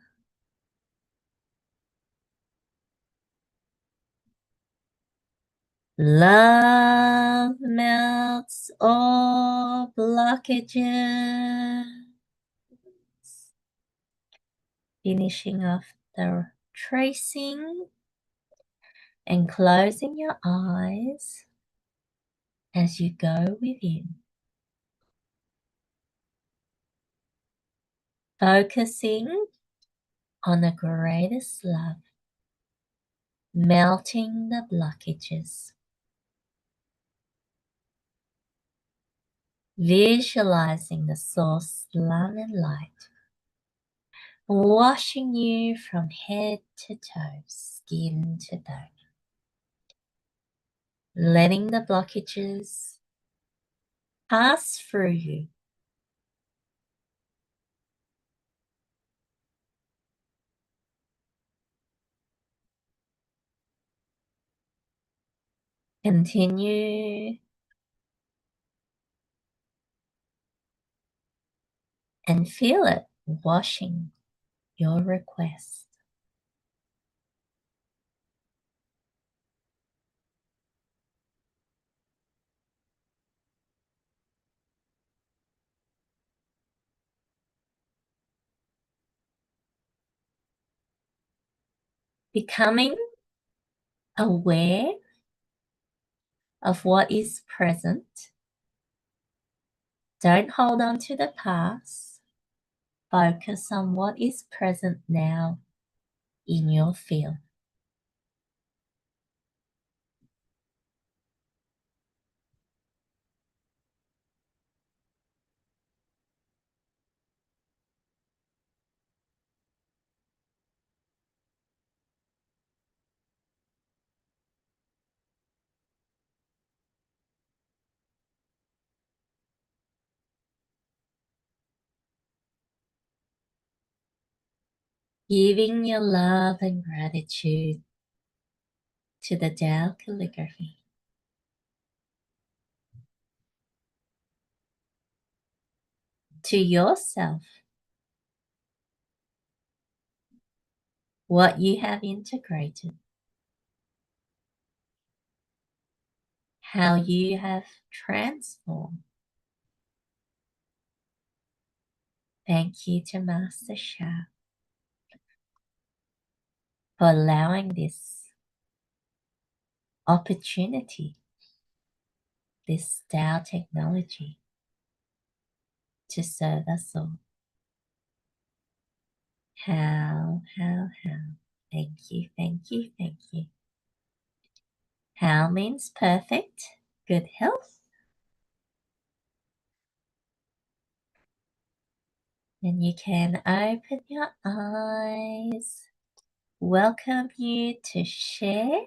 love melts all blockages. Finishing off the tracing and closing your eyes as you go within. Focusing on the greatest love, melting the blockages. Visualizing the source love and light, washing you from head to toe, skin to bone. Letting the blockages pass through you. Continue and feel it washing your request. Becoming aware of what is present. Don't hold on to the past. Focus on what is present now in your field. Giving your love and gratitude to the Tao Calligraphy. To yourself. What you have integrated. How you have transformed. Thank you to Master Sha for allowing this opportunity, this Tao technology to serve us all. How. Thank you, thank you, thank you. How means perfect, good health. And you can open your eyes. Welcome you to share.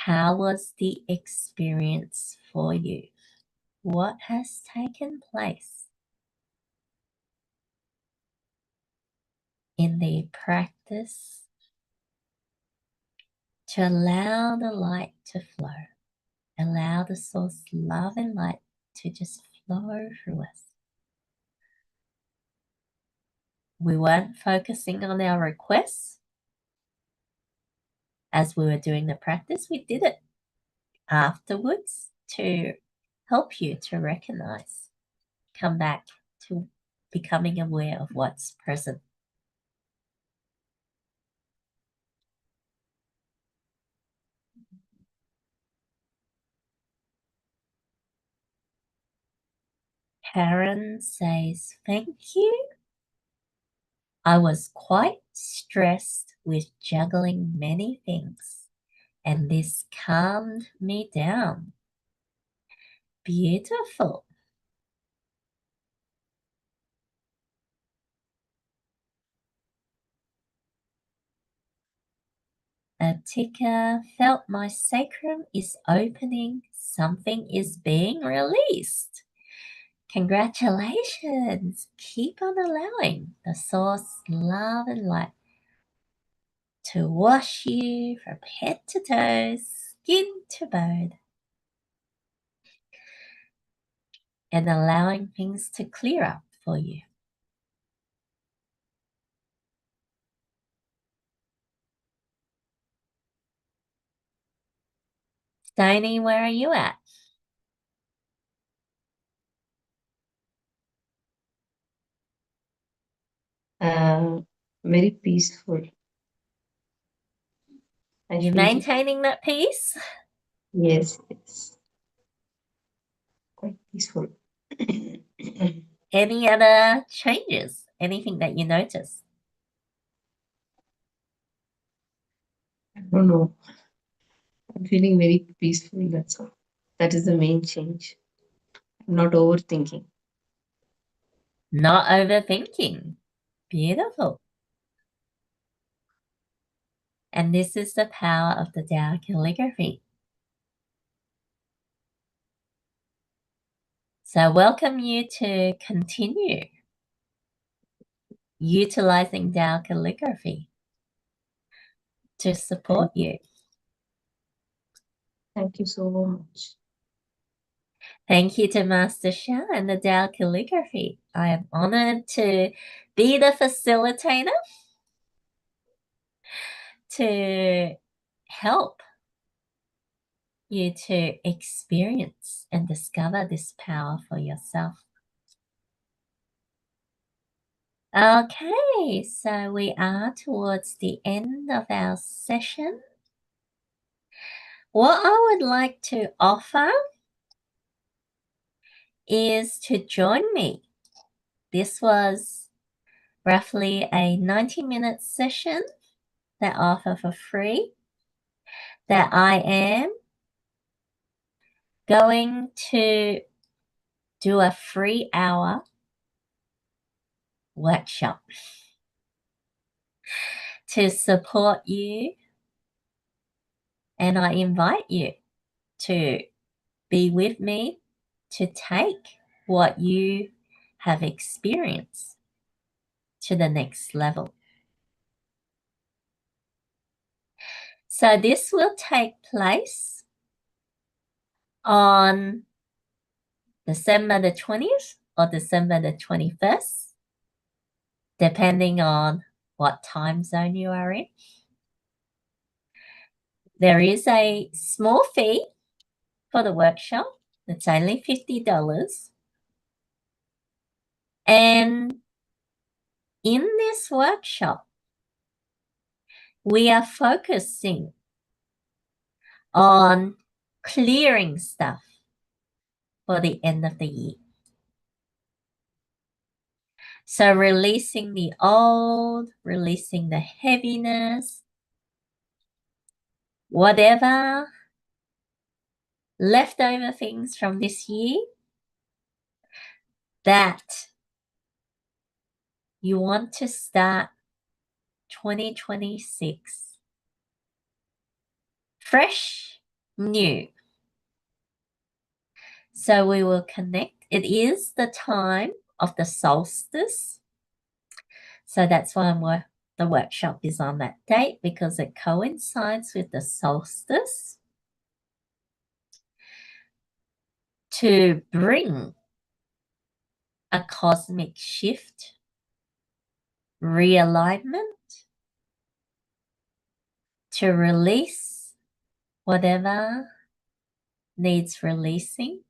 How was the experience for you? What has taken place in the practice to allow the light to flow? Allow the source love and light to just flow through us. We weren't focusing on our requests as we were doing the practice. We did it afterwards to help you to recognize, come back to becoming aware of what's present. Karen says, thank you. I was quite stressed with juggling many things, and this calmed me down. Beautiful. Atika felt my sacrum is opening. Something is being released. Congratulations. Keep on allowing the source, love and light to wash you from head to toe, skin to bone. And allowing things to clear up for you. Stoney, where are you at? Very peaceful. You maintaining that peace? Yes, it's quite peaceful. Any other changes Anything that you notice? I don't know. I'm feeling very peaceful. That's all. That is the main change. I'm not overthinking. Not overthinking. Beautiful. And this is the power of the Tao Calligraphy. So welcome you to continue utilizing Tao Calligraphy to support you. Thank you so much. Thank you to Master Sha and the Tao Calligraphy. I am honored to be the facilitator to help you to experience and discover this power for yourself. Okay, so we are towards the end of our session. What I would like to offer is to join me. This was roughly a 90-minute session that I offer for free, that I am going to do a free hour workshop to support you, and I invite you to be with me to take what you have experienced to the next level. So this will take place on December the 20th or December the 21st, depending on what time zone you are in. There is a small fee for the workshop. It's only $50. And in this workshop, we are focusing on clearing stuff for the end of the year. So releasing the old, releasing the heaviness, whatever leftover things from this year that you want to start 2026 fresh, new. So we will connect. It is the time of the solstice. So that's why the workshop is on that date, because it coincides with the solstice, to bring a cosmic shift, realignment, to release whatever needs releasing,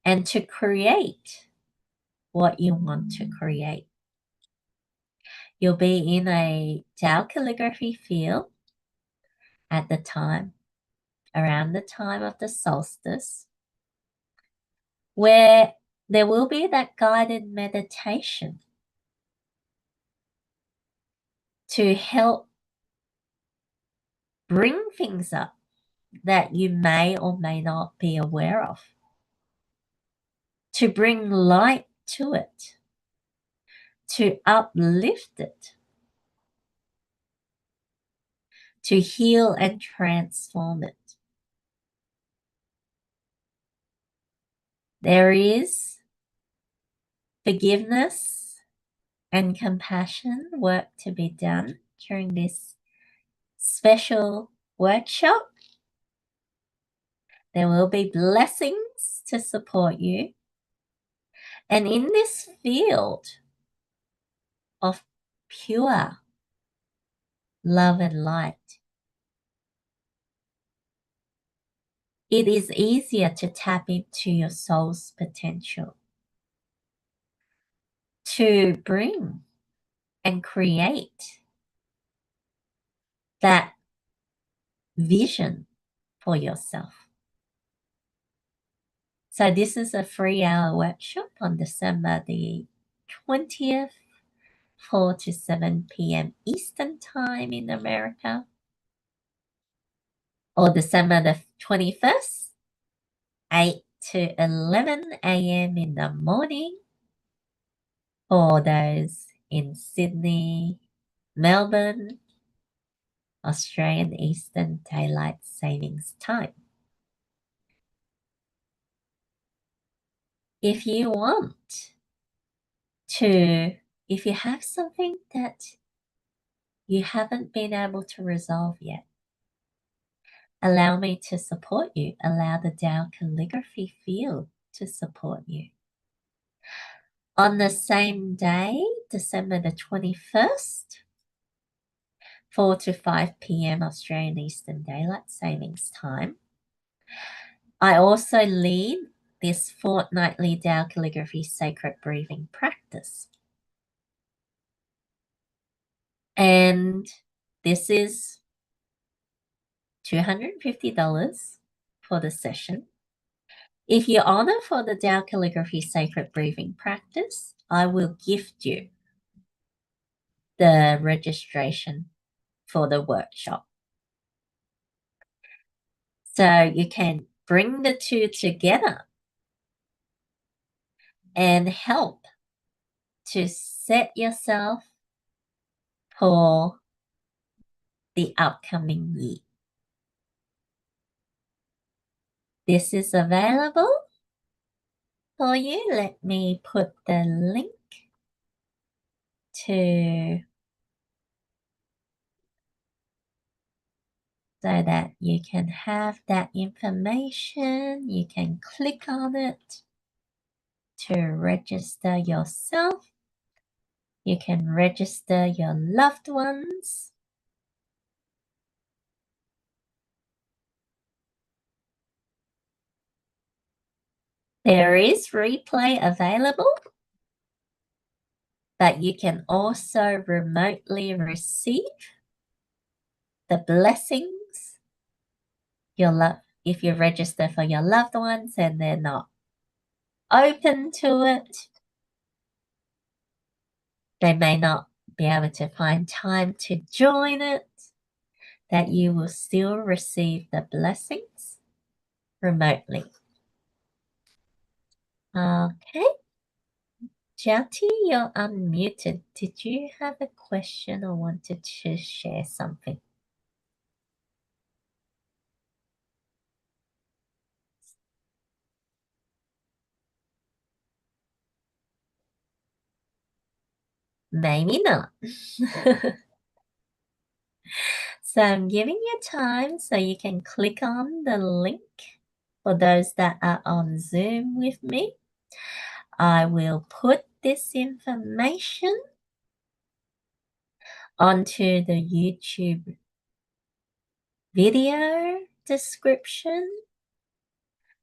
and to create what you want to create. You'll be in a Tao calligraphy field at the time, around the time of the solstice, where there will be that guided meditation to help bring things up that you may or may not be aware of, to bring light to it, to uplift it, to heal and transform it. There is forgiveness and compassion work to be done during this special workshop. There will be blessings to support you. And in this field of pure love and light, it is easier to tap into your soul's potential, to bring and create that vision for yourself. So this is a free hour workshop on December the 20th, 4 to 7 p.m. Eastern Time in America, or December the 21st, 8 to 11 a.m. in the morning for those in Sydney, Melbourne, Australian Eastern Daylight Savings Time. If you want to, if you have something that you haven't been able to resolve yet, allow me to support you. Allow the Tao Calligraphy field to support you. On the same day, December the 21st, 4 to 5 p.m. Australian Eastern Daylight Savings Time, I also lead this fortnightly Tao Calligraphy Sacred Breathing practice. And this is $250 for the session. If you honor for the Tao Calligraphy Sacred Breathing practice, I will gift you the registration for the workshop. So you can bring the two together and help to set yourself for the upcoming year. This is available for you. Let me put the link to so that you can have that information. You can click on it to register yourself. You can register your loved ones. There is replay available, but you can also remotely receive the blessings if you register for your loved ones and they're not open to it. They may not be able to find time to join it, that you will still receive the blessings remotely. Okay. Jyoti, you're unmuted. Did you have a question or wanted to share something? Maybe not. So I'm giving you time so you can click on the link. For those that are on Zoom with me, I will put this information onto the YouTube video description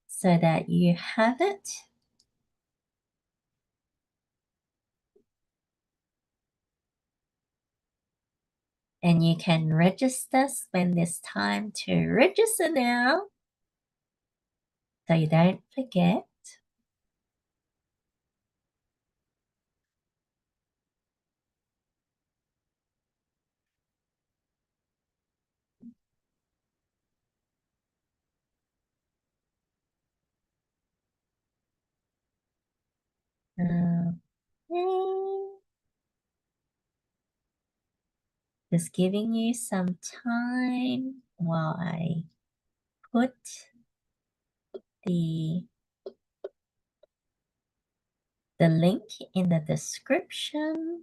so that you have it. And you can register, spend this time to register now so you don't forget. Just giving you some time while I put the link in the description.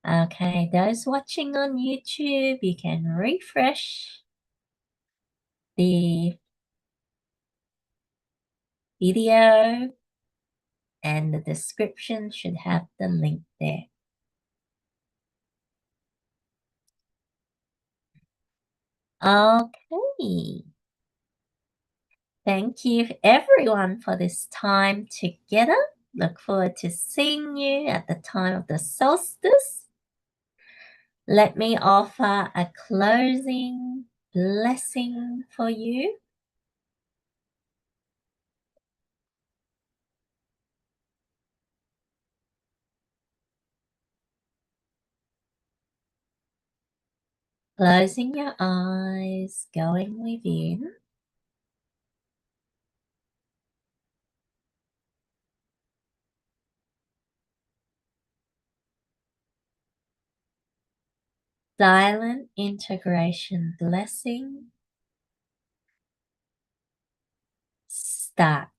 Okay, those watching on YouTube, you can refresh the video and the description should have the link there. Okay. Thank you everyone for this time together. Look forward to seeing you at the time of the solstice. Let me offer a closing blessing for you. Closing your eyes, going within. Silent integration blessing. Start.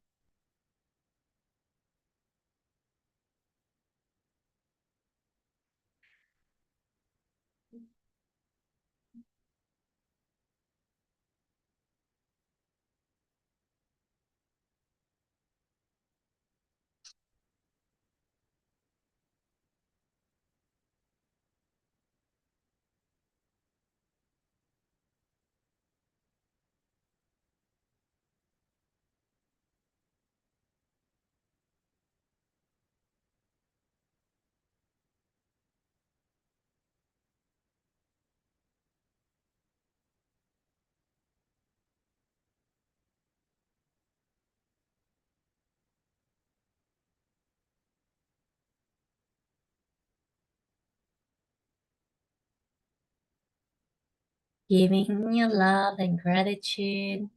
Giving your love and gratitude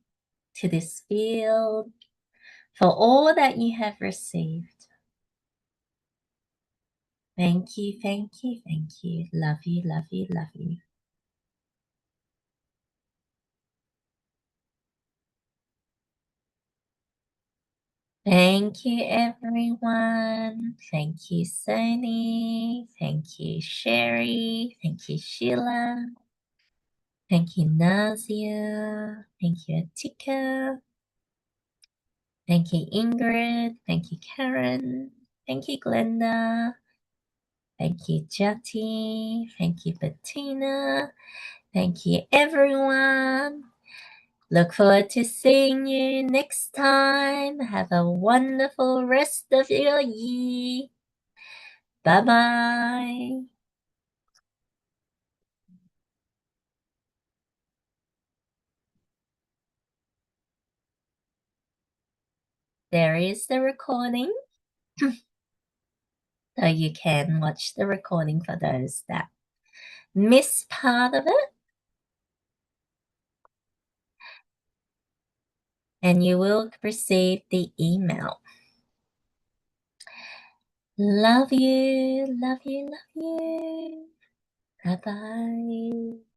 to this field for all that you have received. Thank you, thank you, thank you. Love you, love you, love you. Thank you, everyone. Thank you, Sony. Thank you, Sherry. Thank you, Sheila. Thank you, Nazia. Thank you, Atika. Thank you, Ingrid. Thank you, Karen. Thank you, Glenda. Thank you, Jati. Thank you, Bettina. Thank you, everyone. Look forward to seeing you next time. Have a wonderful rest of your year. Bye-bye. There is the recording. So you can watch the recording for those that miss part of it. And you will receive the email. Love you, love you, love you. Bye-bye.